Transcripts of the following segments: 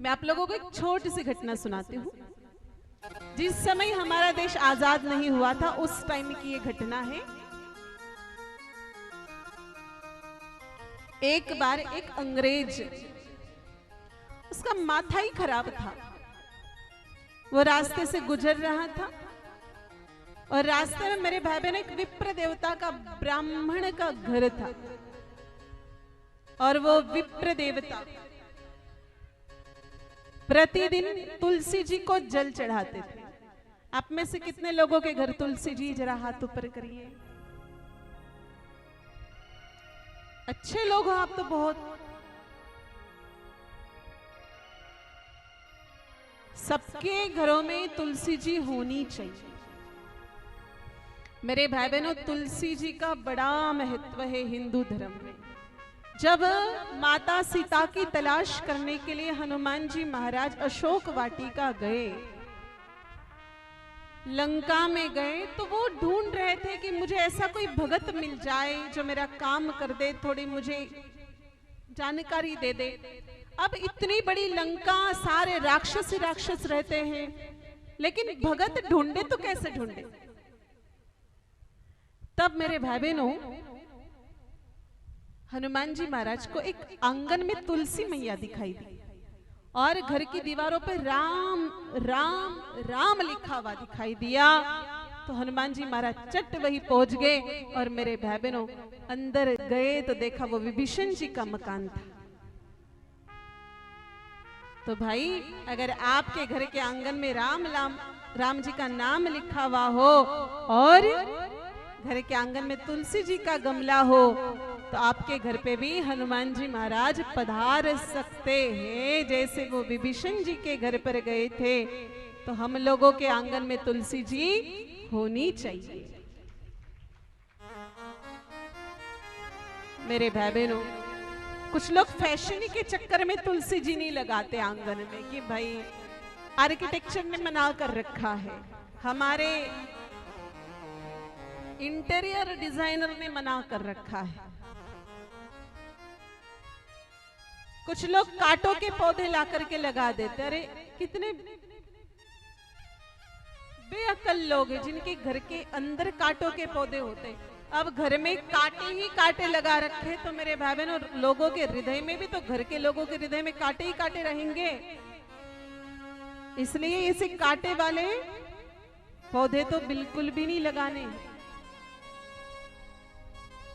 मैं आप लोगों को एक छोटी सी घटना सुनाती हूँ। जिस समय हमारा देश आजाद नहीं हुआ था उस टाइम की ये घटना है। एक बार एक अंग्रेज, उसका माथा ही खराब था, वो रास्ते से गुजर रहा था और रास्ते में मेरे भाई बहन एक विप्र देवता का ब्राह्मण का घर था और वो विप्र देवता प्रतिदिन तुलसी जी को जल चढ़ाते थे। आप में से कितने लोगों के घर तुलसी जी, जरा हाथ ऊपर करिए। अच्छे लोग हो आप तो बहुत। सबके घरों में तुलसी जी होनी चाहिए। मेरे भाई बहनों, तुलसी जी का बड़ा महत्व है हिंदू धर्म में। जब माता सीता की तलाश करने के लिए हनुमान जी महाराज अशोक वाटिका गए, लंका में गए, तो वो ढूंढ रहे थे कि मुझे ऐसा कोई भगत मिल जाए जो मेरा काम कर दे, थोड़ी मुझे जानकारी दे दे। अब इतनी बड़ी लंका, सारे राक्षस ही राक्षस रहते हैं, लेकिन भगत ढूंढे तो कैसे ढूंढे। तब मेरे भाई बहनों, हनुमान जी महाराज को एक आंगन में तुलसी मैया दिखाई दी और घर की दीवारों पर राम राम राम लिखा हुआ दिखाई दिया। तो हनुमान जी महाराज चट वही पहुंच गए और मेरे भाई बहनों अंदर गए तो देखा वो विभीषण जी का मकान था। तो भाई, अगर आपके घर के आंगन में राम जी का नाम लिखा हुआ हो और घर के आंगन में तुलसी जी का गमला हो, तो आपके घर पे भी हनुमान जी महाराज पधार सकते हैं। जैसे वो विभीषण जी के घर पर गए थे, तो हम लोगों के आंगन में तुलसी जी होनी चाहिए। मेरे भाई बहनों, कुछ लोग फैशन के चक्कर में तुलसी जी नहीं लगाते आंगन में कि भाई आर्किटेक्चर ने मना कर रखा है, हमारे इंटीरियर डिजाइनर ने मना कर रखा है। कुछ लोग कांटों के पौधे ला करके लगा देते। अरे कितने बेअक्ल लोग हैं जिनके घर के अंदर कांटों के पौधे होते। अब घर में कांटे ही कांटे लगा रखे, तो मेरे भाई बहनों लोगों के हृदय में भी, तो घर के लोगों के हृदय में कांटे ही कांटे रहेंगे। इसलिए ऐसे कांटे वाले पौधे तो बिल्कुल भी नहीं लगाने।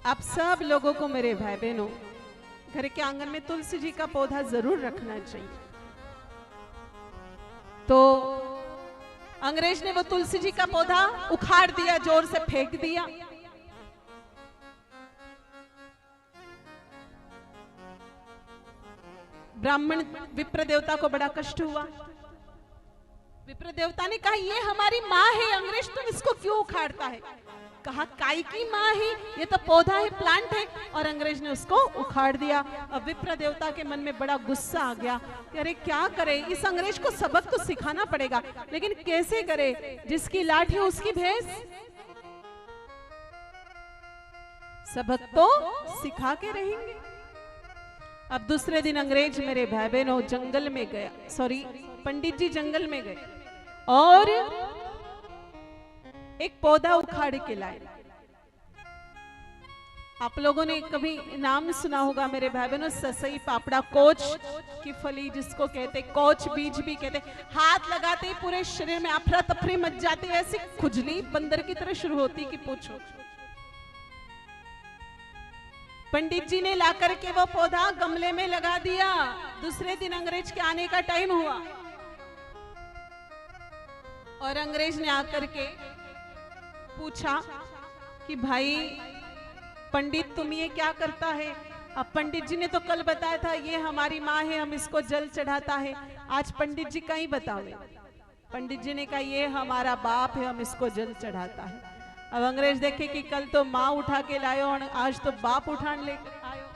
आप सब लोगों को मेरे भाई बहनों घर के आंगन में तुलसी जी का पौधा जरूर रखना चाहिए। तो अंग्रेज ने वो तुलसी जी का पौधा उखाड़ दिया, जोर से फेंक दिया। ब्राह्मण विप्र देवता को बड़ा कष्ट हुआ। विप्र देवता ने कहा, ये हमारी माँ है अंग्रेज, तुम इसको क्यों उखाड़ता है। कहा, काय की माँ है, ये तो पौधा है, प्लांट है, और अंग्रेज ने उसको उखाड़ दिया। अब विप्र देवता के मन में बड़ा गुस्सा आ गया कि अरे क्या करे, इस अंग्रेज को सबक तो सिखाना पड़ेगा, लेकिन कैसे करे, जिसकी लाठी है उसकी भैंस। सबक तो सिखा के रहेंगे। अब दूसरे दिन अंग्रेज मेरे भाई बहनों जंगल में गया, पंडित जी जंगल में गए और एक पौधा उखाड़ के लाए। आप लोगों ने कभी नाम सुना होगा मेरे भाई बहनों, ससई पापड़ा, कोच की फली जिसको कहते, कोच बीज भी कहते। हाथ लगाते ही पूरे शरीर में अफरा तफरी मच जाती, ऐसी खुजली बंदर की तरह शुरू होती कि पूछो। पंडित जी ने लाकर के वो पौधा गमले में लगा दिया। दूसरे दिन अंग्रेज के आने का टाइम हुआ और अंग्रेज ने आकर के पूछा कि भाई पंडित तुम ये क्या करता है। अब पंडित जी ने तो कल बताया था ये हमारी माँ है, हम इसको जल चढ़ाता है। आज पंडित जी कहीं बताओ। पंडित जी ने कहा ये हमारा बाप है, हम इसको जल चढ़ाता है। अब अंग्रेज देखे कि कल तो माँ उठा के लायो और आज तो बाप उठान लेकर आयो।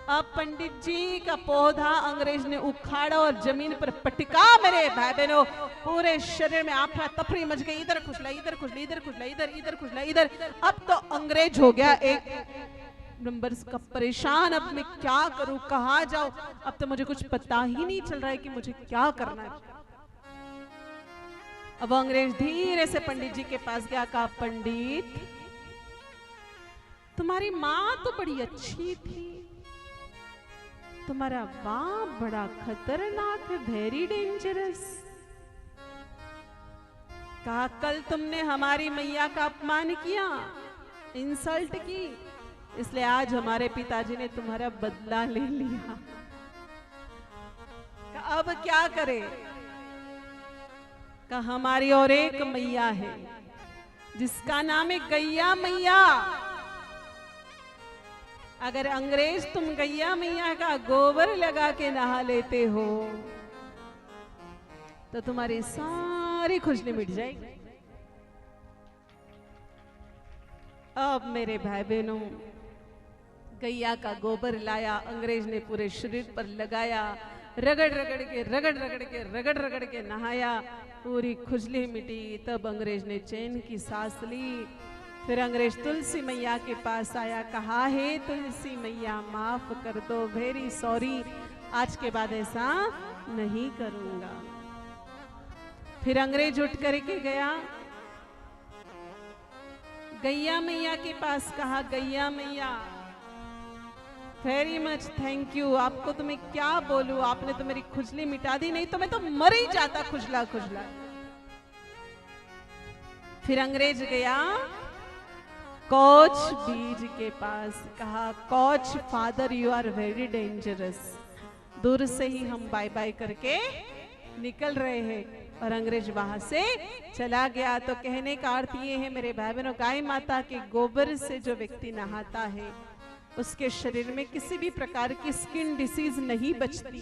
अब पंडित जी का पौधा अंग्रेज ने उखाड़ा और जमीन पर पटका। मेरे भाई बहनों पूरे शरीर में आफरा तफरी मच गई, इधर खुजला, इधर खुजला, इधर खुजला, इधर खुजला, इधर। अब तो अंग्रेज हो गया एक नंबर्स का परेशान, अब मैं क्या करूं, कहाँ जाऊं, अब तो मुझे कुछ पता ही नहीं चल रहा है कि मुझे क्या करना है। अब अंग्रेज धीरे से पंडित जी के पास गया, कहा पंडित तुम्हारी माँ तो बड़ी अच्छी थी, तुम्हारा बाप बड़ा खतरनाक है, वेरी डेंजरस। कहा कल तुमने हमारी मैया का अपमान किया, इंसल्ट की, इसलिए आज हमारे पिताजी ने तुम्हारा बदला ले लिया। कहा अब क्या करे? कहा हमारी और एक मैया है जिसका नाम है गैया मैया। अगर अंग्रेज तुम गैया मैया का गोबर लगा के नहा लेते हो तो तुम्हारी सारी खुजली मिट जाएगी। अब मेरे भाई बहनों, गैया का गोबर लाया, अंग्रेज ने पूरे शरीर पर लगाया, रगड़ रगड़ के नहाया, पूरी खुजली मिटी। तब अंग्रेज ने चैन की सांस ली। फिर अंग्रेज तुलसी मैया के पास आया, कहा हे तुलसी मैया माफ कर दो, वेरी सॉरी, आज के बाद ऐसा नहीं करूंगा। फिर अंग्रेज उठ करके गया गैया मैया के पास, कहा गैया मैया वेरी मच थैंक यू, आपको तो मैं क्या बोलूं, आपने तो मेरी खुजली मिटा दी, नहीं तो मैं तो मर ही जाता खुजला खुजला। फिर अंग्रेज गया कोच बीज के पास, कहा coach father you are very dangerous. दूर से ही हम बाय बाय करके निकल रहे हैं और अंग्रेज वहां से चला गया। तो कहने का अर्थ ये है मेरे भाई बहनों, गाय माता के गोबर से जो व्यक्ति नहाता है उसके शरीर में किसी भी प्रकार की स्किन डिसीज नहीं बचती।